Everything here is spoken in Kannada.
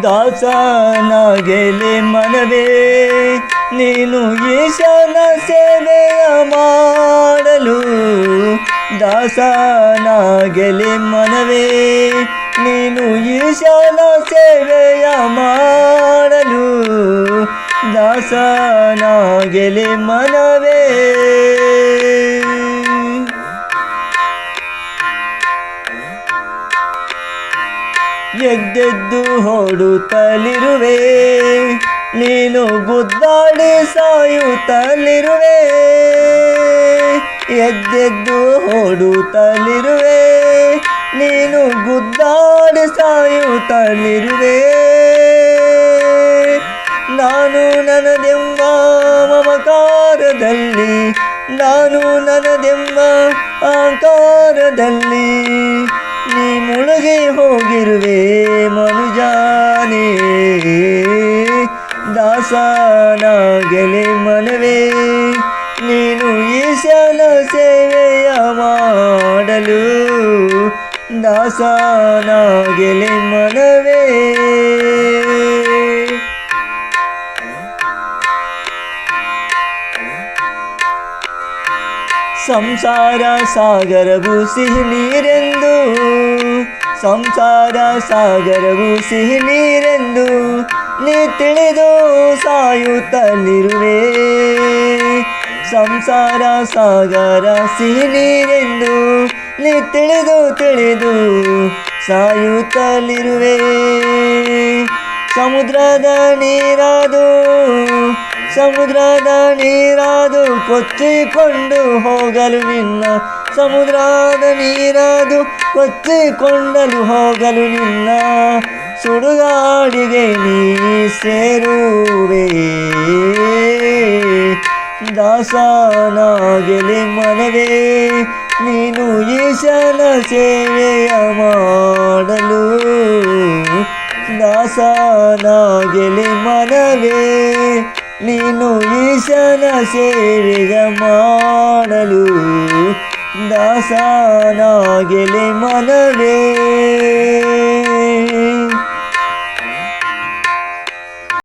ದಾಸನಾಗೆಲೆ ಮನವೇ ನೀನು ಈಶನ ಸೇವೆಯ ಮಾಡಲು. ದಾಸನಾಗೆಲೆ ಮನವೇ ನೀನು ಈಶನ ಸೇವೆಯ ಮಾಡಲು. ದಾಸನಾಗೆಲೆ ಮನವೇ ಎದ್ದೆದ್ದು ಹೊಡುತ್ತಲಿರುವೆ ನೀನು ಗುದ್ದಾಡಿ ಸಾಯುತ್ತಲಿರುವೆ. ಎದ್ದೆದ್ದು ಹೊಡುತ್ತಲಿರುವೆ ನೀನು ಗುದ್ದಾಡಿ ಸಾಯುತ್ತಲಿರುವೆ. ನಾನು ನನ್ನದೆಂಬ ಮಮಕಾರದಲ್ಲಿ, ನಾನು ನನ್ನದೆಂಬ ಅಹಂಕಾರದಲ್ಲಿ ನೀ ಮುಳುಗಿ ಹೋಗಿರುವೆ ಮನುಜಾನೇ. ದಾಸನಾಗೆಲೆ ಮನವೇ ನೀನು ಈಶನ ಸೇವೆಯ ಮಾಡಲು. ದಾಸನಾಗೆಲೆ ಮನವೇ ಸಂಸಾರ ಸಾಗರವು ಸಿಹಿ ನೀರೆಂದು, ಸಂಸಾರ ಸಾಗರವು ಸಿಹಿ ನೀರೆಂದು ನೀ ತಿಳಿದು ಸಾಯುತ್ತಲಿರುವೆ. ಸಂಸಾರ ಸಾಗರ ಸಿಹಿ ನೀರೆಂದು ನೀ ತಿಳಿದು ಸಾಯುತ್ತಲಿರುವೆ. ಸಮುದ್ರದ ನೀರಾದು, ಸಮುದ್ರದ ನೀರಾದು ಕೊಚ್ಚಿಕೊಂಡು ಹೋಗಲು ನಿನ್ನ, ಸಮುದ್ರದ ನೀರಾದು ಕೊಚ್ಚಿಕೊಂಡಲು ಹೋಗಲು ನಿನ್ನ ಸುಡುಗಾಡಿಗೆ ನೀ ಸೇರುವೆ. ದಾಸನಾಗೆಲೆ ಮನವೇ ನೀನು ಈಶನ ಸೇವೆಯ ಮಾಡಲು. ದಾಸನಾಗೆಲೆ ಮನವೇ ನೀನು ಈಶನ ಸೇವೆಯ ಮಾಡಲು. ದಾಸನಾಗೆಲೆ ಮನವೇ